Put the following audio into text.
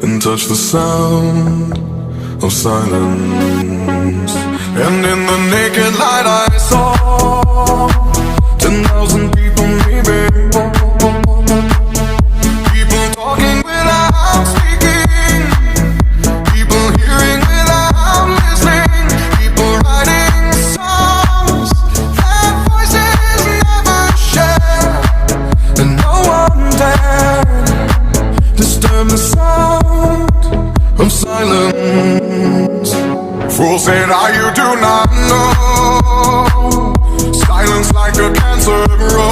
and touch the sound of silence. And in the naked light I saw 10,000 people maybe. People talking without speaking, people hearing without listening, people writing songs that voices never share, and no one dared disturb the sound of silence. Fools said, you do not know. Silence like a cancer grows.